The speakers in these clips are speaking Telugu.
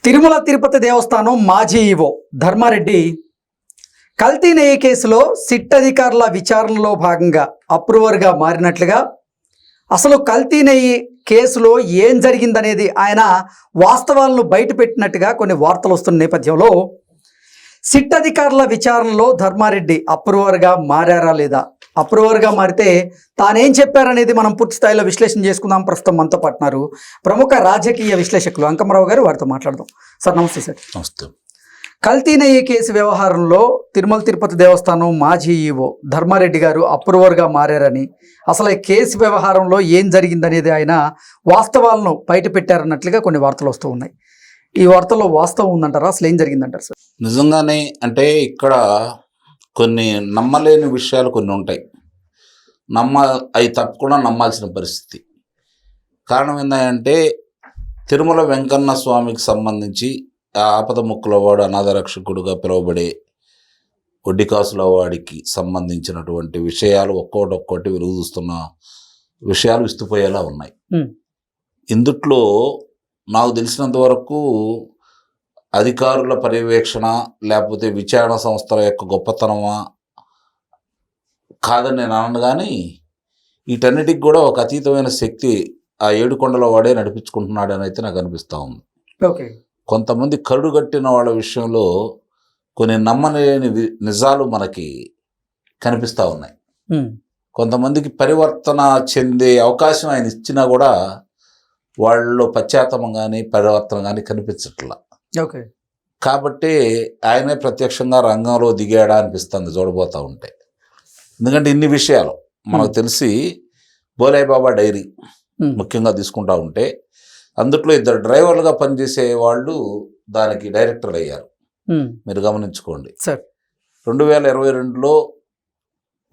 తిరుమల తిరుపతి దేవస్థానం మాజీ ఈవో ధర్మారెడ్డి కల్తీ నెయ్యి కేసులో సిట్ అధికారుల విచారణలో భాగంగా అప్రూవర్గా మారినట్లుగా, అసలు కల్తీ నెయ్యి కేసులో ఏం జరిగిందనేది ఆయన వాస్తవాలను బయటపెట్టినట్టుగా కొన్ని వార్తలు వస్తున్న నేపథ్యంలో సిట్ అధికారుల విచారణలో ధర్మారెడ్డి అప్రూవర్గా మారారా లేదా, అప్రూవర్గా మారితే తానేం చెప్పారనేది మనం పూర్తి స్థాయిలో విశ్లేషణ చేసుకుందాం. ప్రస్తుతం మనతో పాటున్నారు ప్రముఖ రాజకీయ విశ్లేషకులు అంకమరావు గారు. వారితో మాట్లాడదాం. సార్ నమస్తే. సార్ నమస్తే. కల్తీ నెయ్యి కేసు వ్యవహారంలో తిరుమల తిరుపతి దేవస్థానం మాజీ ఈవో ధర్మారెడ్డి గారు అప్రూవర్గా మారారని, అసలు ఈ కేసు వ్యవహారంలో ఏం జరిగిందనేది ఆయన వాస్తవాలను బయట పెట్టారన్నట్లుగా కొన్ని వార్తలు వస్తూ ఉన్నాయి. ఈ వార్తల్లో వాస్తవం ఉందంటారా? అసలు ఏం జరిగిందంటారు సార్? నిజంగానే అంటే ఇక్కడ కొన్ని నమ్మలేని విషయాలు కొన్ని ఉంటాయి. అవి తప్పకుండా నమ్మాల్సిన పరిస్థితి. కారణం ఏంటంటే తిరుమల వెంకన్న స్వామికి సంబంధించి ఆపద ముక్కుల వాడు అనాథ రక్షకుడుగా పిలువబడే ఒడ్డికాసుల వాడికి సంబంధించినటువంటి విషయాలు ఒక్కొక్కటి వెలుగు చూస్తున్న విషయాలు ఇస్తుపోయేలా ఉన్నాయి. ఇందుట్లో నాకు తెలిసినంత వరకు అధికారుల పర్యవేక్షణ లేకపోతే విచారణ సంస్థల యొక్క గొప్పతనమా కాదని నేను అనను, కానీ వీటన్నిటికి కూడా ఒక అతీతమైన శక్తి ఆ ఏడుకొండల వాడే నడిపించుకుంటున్నాడని అయితే నాకు అనిపిస్తూ ఉంది. ఓకే, కొంతమంది కరుడుగట్టిన వాళ్ళ విషయంలో కొన్ని నమ్మలేని నిజాలు మనకి కనిపిస్తూ ఉన్నాయి. కొంతమందికి పరివర్తన చెందే అవకాశం ఆయన ఇచ్చినా కూడా వాళ్ళలో పశ్చాత్తాపం కానీ పరివర్తన కానీ కనిపించట్లా. ఓకే, కాబట్టి ఆయనే ప్రత్యక్షంగా రంగంలో దిగాడా అనిపిస్తుంది చూడబోతూ ఉంటే. ఎందుకంటే ఇన్ని విషయాలు మనకు తెలిసి బోలేబాబా డైరీ ముఖ్యంగా తీసుకుంటా ఉంటే అందుట్లో 2 డ్రైవర్లుగా పనిచేసే వాళ్ళు దానికి డైరెక్టర్లు అయ్యారు. మీరు గమనించుకోండి. 2022లో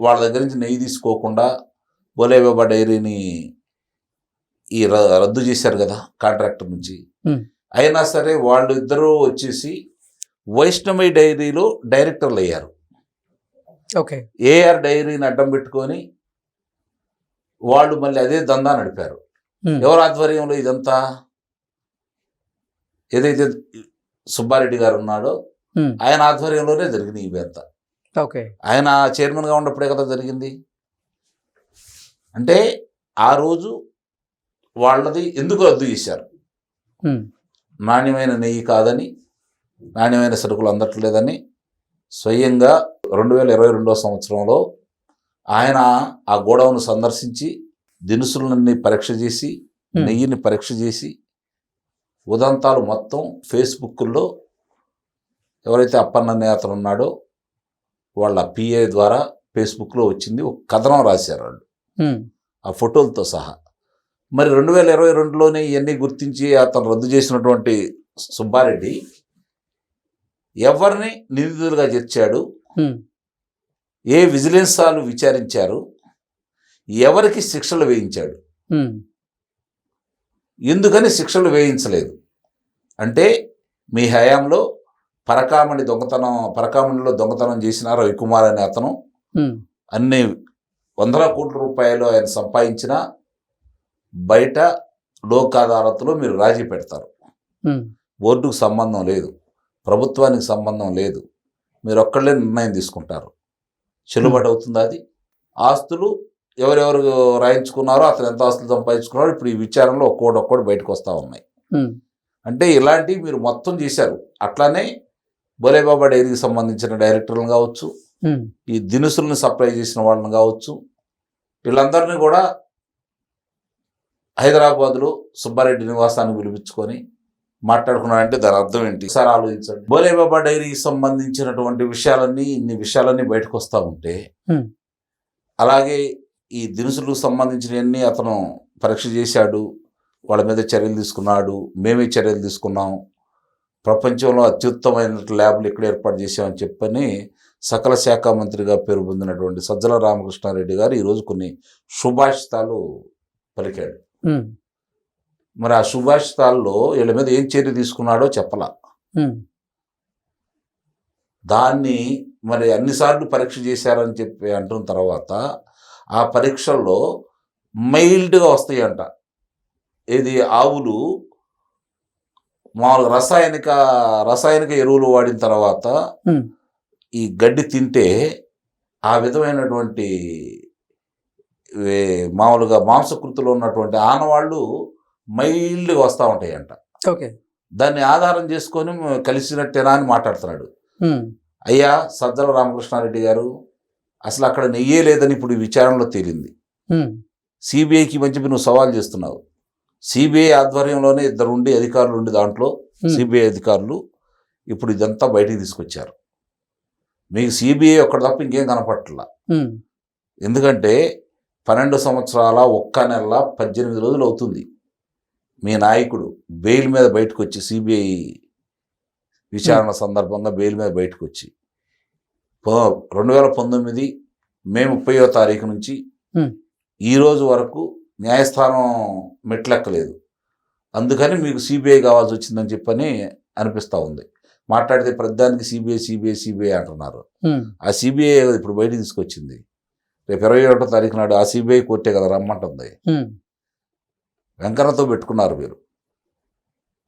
వాళ్ళ దగ్గర నుంచి నెయ్యి తీసుకోకుండా బోలేబాబా డైరీని రద్దు చేశారు కదా కాంట్రాక్టర్ నుంచి. అయినా సరే వాళ్ళు ఇద్దరూ వచ్చేసి వైష్ణవి డైరీలో డైరెక్టర్లు అయ్యారు. ఓకే, ఏఆర్ డైరీని అడ్డం పెట్టుకొని వాళ్ళు మళ్ళీ అదే దందా నడిపారు. ఎవరి ఆధ్వర్యంలో ఇదంతా? ఏదైతే సుబ్బారెడ్డి గారు ఉన్నాడో ఆయన ఆధ్వర్యంలోనే జరిగింది ఇవంతా. ఓకే, ఆయన చైర్మన్గా ఉన్నప్పుడే కదా జరిగింది. అంటే ఆ రోజు వాళ్ళది ఎందుకు రద్దు చేశారు? నాణ్యమైన నెయ్యి కాదని, నాణ్యమైన సరుకులు అందట్లేదని స్వయంగా 2022 సంవత్సరంలో ఆయన ఆ గోడౌన్ సందర్శించి దినుసులన్నీ పరీక్ష చేసి నెయ్యిని పరీక్ష చేసి ఉదంతాలు మొత్తం ఫేస్బుక్లో ఎవరైతే అప్పన్న నేతలు ఉన్నాడో వాళ్ళ పిఏ ద్వారా ఫేస్బుక్లో వచ్చింది. ఒక కథనం రాశారు వాళ్ళు ఆ ఫోటోలతో సహా. మరి 2022లోనే ఇవన్నీ గుర్తించి అతను రద్దు చేసినటువంటి సుబ్బారెడ్డి ఎవరిని నిందితులుగా చేర్చాడు, ఏ విజిలెన్స్ వాళ్ళు విచారించారు, ఎవరికి శిక్షలు వేయించాడు, ఎందుకని శిక్షలు వేయించలేదు అంటే మీ హయాంలో పరకామణిలో దొంగతనం చేసిన రవికుమార్ అనే అతను అన్ని 100 కోట్ల రూపాయలు ఆయన సంపాదించిన బయట లోక్ అదాలత్లో మీరు రాజీ పెడతారు. బోర్డుకు సంబంధం లేదు, ప్రభుత్వానికి సంబంధం లేదు, మీరు ఒక్కళ్ళే నిర్ణయం తీసుకుంటారు. చెల్లుబాటు అవుతుంది అది? ఆస్తులు ఎవరెవరు రాయించుకున్నారో, అతను ఎంత ఆస్తులు సంపాదించుకున్నారో ఇప్పుడు ఈ విచారణలో ఒక్కోటి బయటకు వస్తూ ఉన్నాయి. అంటే ఇలాంటివి మీరు మొత్తం చేశారు. అట్లానే బోలేబాబా డైరీకి సంబంధించిన డైరెక్టర్లను కావచ్చు, ఈ దినుసులను సప్లై చేసిన వాళ్ళని కావచ్చు, వీళ్ళందరినీ కూడా హైదరాబాద్లో సుబ్బారెడ్డి నివాసాన్ని పిలిపించుకొని మాట్లాడుకున్నాడంటే దాని అర్థం ఏంటి సార్ ఆలోచించండి. బోలేబాబా డైరీకి సంబంధించినటువంటి ఇన్ని విషయాలన్నీ బయటకు వస్తూ ఉంటే, అలాగే ఈ దినుసులకు సంబంధించినవన్నీ అతను పరీక్ష చేశాడు, వాళ్ళ మీద చర్యలు తీసుకున్నాడు, మేమే చర్యలు తీసుకున్నాం, ప్రపంచంలో అత్యుత్తమైన ల్యాబ్లు ఇక్కడ ఏర్పాటు చేశామని చెప్పని సకల శాఖ మంత్రిగా పేరు పొందినటువంటి సజ్జల రామకృష్ణారెడ్డి గారు ఈరోజు కొన్ని శుభాషితాలు పలికాడు. మరి ఆ శుభాషితాల్లో వీళ్ళ మీద ఏం చర్య తీసుకున్నాడో చెప్పలా. దాన్ని మరి అన్నిసార్లు పరీక్ష చేశారని చెప్పి అంటున్న తర్వాత ఆ పరీక్షల్లో మైల్డ్గా వస్తాయంట. ఏది ఆవులు మామూలుగా రసాయనిక ఎరువులు వాడిన తర్వాత ఉమ్, ఈ గడ్డి తింటే ఆ విధమైనటువంటి మామూలుగా మాంసకృతిలో ఉన్నటువంటి ఆనవాళ్ళు మైల్డ్గా వస్తూ ఉంటాయంట. ఓకే. దాన్ని ఆధారం చేసుకొని కలిసినట్టేనా అని మాట్లాడుతున్నాడు. ఉమ్, అయ్యా సజ్జల రామకృష్ణారెడ్డి గారు, అసలు అక్కడ నెయ్యే లేదని ఇప్పుడు ఈ విచారణలో తేలింది. ఉమ్, సిబిఐకి మంచి నువ్వు సవాల్ చేస్తున్నావు. సిబిఐ ఆధ్వర్యంలోనే ఇద్దరు అధికారులు ఉండి దాంట్లో సిబిఐ అధికారులు ఇప్పుడు ఇదంతా బయటికి తీసుకొచ్చారు. మీకు సిబిఐ ఒక్కడ తప్ప ఇంకేం కనపట్ల. ఉమ్, ఎందుకంటే 12 సంవత్సరాల 1 నెల 18 రోజులు అవుతుంది మీ నాయకుడు బెయిల్ మీద బయటకు వచ్చి, సిబిఐ విచారణ సందర్భంగా బెయిల్ మీద బయటకు వచ్చి 2019 మే 30వ తారీఖు నుంచి ఈ రోజు వరకు న్యాయస్థానం మెట్లెక్కలేదు. అందుకని మీకు సిబిఐ కావాల్సి వచ్చిందని చెప్పని అనిపిస్తూ ఉంది. మాట్లాడితే ప్రతిదానికి సిబిఐ అంటున్నారు. ఆ సిబిఐ ఇప్పుడు బయటకు తీసుకొచ్చింది. రేపు 21వ తారీఖు నాడు ఆ సిబిఐ కోర్టే కదా రమ్మంటుంది. వెంకన్నతో పెట్టుకున్నారు మీరు.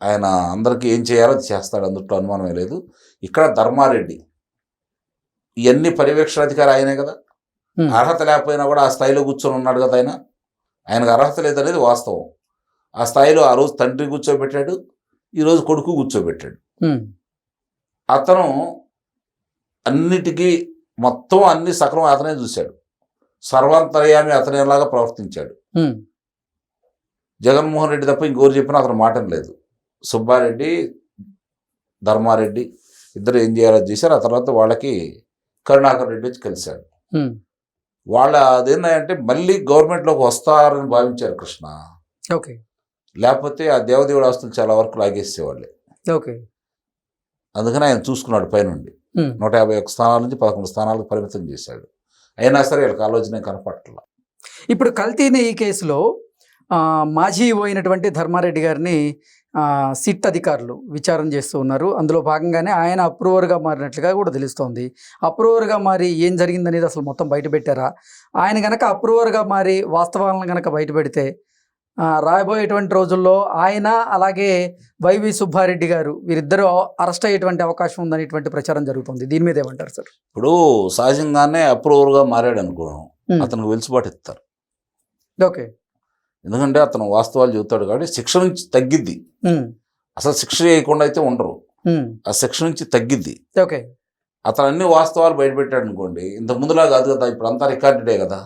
ఆయన అందరికీ ఏం చేయాలో అది చేస్తాడు, అందుట్లో అనుమానమే లేదు. ఇక్కడ ధర్మారెడ్డి ఇవన్నీ పర్యవేక్షణాధికారి ఆయనే కదా. అర్హత లేకపోయినా కూడా ఆ స్థాయిలో కూర్చొని ఉన్నాడు కదా. ఆయనకు అర్హత లేదనేది వాస్తవం. ఆ స్థాయిలో ఆ రోజు తండ్రి కూర్చోబెట్టాడు, ఈరోజు కొడుకు కూర్చోబెట్టాడు. అతను అన్నిటికీ మొత్తం అన్ని సక్రమం అతనే చూశాడు. సర్వాంతర్యామి అతనేలాగా ప్రవర్తించాడు. జగన్మోహన్ రెడ్డి తప్ప ఇంకోరు చెప్పినా అతను మాటం లేదు. సుబ్బారెడ్డి, ధర్మారెడ్డి ఇద్దరు ఏం చేయాలో చేశారు. ఆ తర్వాత వాళ్ళకి కరుణాకర్ రెడ్డి వచ్చి కలిశాడు. వాళ్ళ అదేంటంటే మళ్ళీ గవర్నమెంట్లోకి వస్తారని భావించారు కృష్ణ. ఓకే. లేకపోతే ఆ దేవదేవుడు ఆస్తులు చాలా వరకు లాగేసేవాళ్ళే. ఓకే. అందుకని ఆయన చూసుకున్నాడు పైనుండి. 151 స్థానాల నుంచి 11 స్థానాలకు పరిమితం చేశాడు. అయినా సరే వీళ్ళకి ఆలోచన కనపట్ల. ఇప్పుడు కల్తీ నెయ్యి కేసులో మాజీ అయినటువంటి ధర్మారెడ్డి గారిని సిట్ అధికారులు విచారణ చేస్తూ ఉన్నారు. అందులో భాగంగానే ఆయన అప్రూవర్గా మారినట్లుగా కూడా తెలుస్తోంది. అప్రూవర్గా మారి ఏం జరిగిందనేది అసలు మొత్తం బయట పెట్టారా? ఆయన కనుక అప్రూవర్గా మారి వాస్తవాలను కనుక బయట పెడితే రాబోయేటువంటి రోజుల్లో ఆయన అలాగే వైవి సుబ్బారెడ్డి గారు వీరిద్దరూ అరెస్ట్ అయ్యేటువంటి అవకాశం ఉందనేటువంటి ప్రచారం జరుగుతుంది. దీని మీద ఏమంటారు సార్? ఇప్పుడు సహజంగానే అప్రూవర్గా మారాడు అనుకో, అతనికి వెలుసుబాటు ఇస్తారు. ఓకే. ఎందుకంటే అతను వాస్తవాలు చెబుతాడు కాబట్టి శిక్ష నుంచి తగ్గిద్ది. అసలు శిక్ష చేయకుండా అయితే ఉండరు, ఆ శిక్ష నుంచి తగ్గిద్ది. ఓకే. అతను అన్ని వాస్తవాలు బయటపెట్టాడు అనుకోండి, ఇంత ముందులా కాదు కదా, ఇప్పుడు అంతా రికార్డెడే కదా.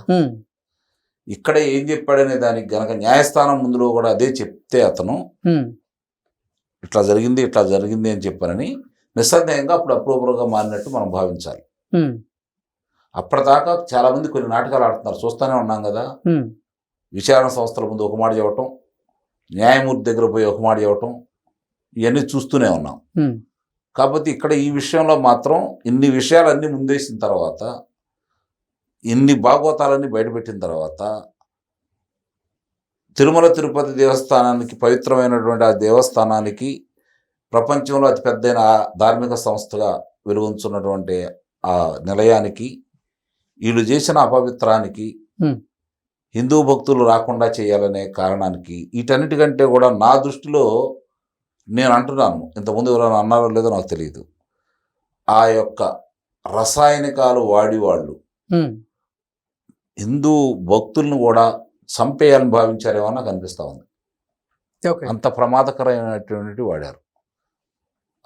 ఇక్కడ ఏం చెప్పాడనే దానికి గనక న్యాయస్థానం ముందులో కూడా అదే చెప్తే అతను ఇట్లా జరిగింది అని చెప్పారని నిస్సందేహంగా అప్పుడు అప్రూవర్గా మారినట్టు మనం భావించాలి. అప్పటిదాకా చాలా మంది కొన్ని నాటకాలు ఆడుతున్నారు, చూస్తూనే ఉన్నాం కదా. విచారణ సంస్థల ముందు ఒక మాట చెప్పటం, న్యాయమూర్తి దగ్గర పోయి ఒక మాట చెప్పటం, ఇవన్నీ చూస్తూనే ఉన్నాం. కాకపోతే ఇక్కడ ఈ విషయంలో మాత్రం ఇన్ని విషయాలన్నీ ముందేసిన తర్వాత, ఇన్ని భాగవతాలన్నీ బయటపెట్టిన తర్వాత, తిరుమల తిరుపతి దేవస్థానానికి పవిత్రమైనటువంటి ఆ దేవస్థానానికి ప్రపంచంలో అతిపెద్దైన ధార్మిక సంస్థగా వెలుగొంచున్నటువంటి ఆ నిలయానికి వీళ్ళు చేసిన అపవిత్రానికి హిందూ భక్తులు రాకుండా చేయాలనే కారణానికి, వీటన్నిటికంటే కూడా నా దృష్టిలో నేను అంటున్నాను, ఇంతకుముందు ఎవరైనా అన్నారో లేదో నాకు తెలియదు, ఆ యొక్క రసాయనికాలు వాడి వాళ్ళు హిందూ భక్తులను కూడా చంపేయాలని భావించారేమో నాకు అనిపిస్తూ ఉంది. అంత ప్రమాదకరమైనటువంటి వాడారు.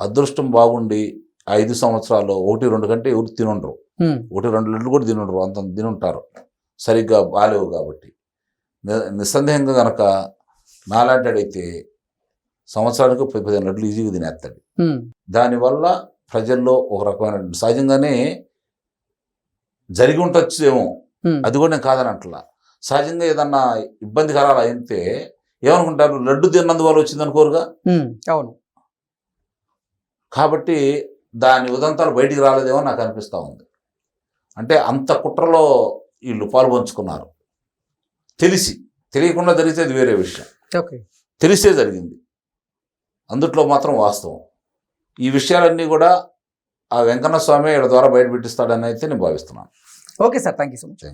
అదృష్టం బాగుండి 5 సంవత్సరాలు 1-2 కంటే ఎవరు తినుండరు, 1-2 లడ్లు కూడా తినుండరు, అంత తినుంటారు సరిగ్గా బాలేవు కాబట్టి. నిస్సందేహంగా కనుక నాలాంటాడైతే సంవత్సరానికి 15 లడ్లు ఈజీగా తినేస్తాడు. దానివల్ల ప్రజల్లో ఒక రకమైన సహజంగానే జరిగి ఉండొచ్చేమో, అది కూడా నేను కాదని అంటలా. సహజంగా ఏదన్నా ఇబ్బందికరాలు అయితే ఏమనుకుంటారు, లడ్డు తిన్నందువల్ల వచ్చింది అనుకోరుగా. అవును. కాబట్టి దాని ఉదంతాలు బయటికి రాలేదేమో నాకు అనిపిస్తూ ఉంది. అంటే అంత కుట్రలో వీళ్ళు పాల్పంచుకున్నారు. తెలియకుండా జరిగితే అది వేరే విషయం, తెలిసే జరిగింది, అందుట్లో మాత్రం వాస్తవం. ఈ విషయాలన్నీ కూడా ఆ వెంకన్న స్వామి వీళ్ళ ద్వారా బయట పెట్టిస్తాడని అయితే నేను భావిస్తున్నాను. Okay sir, thank you so much.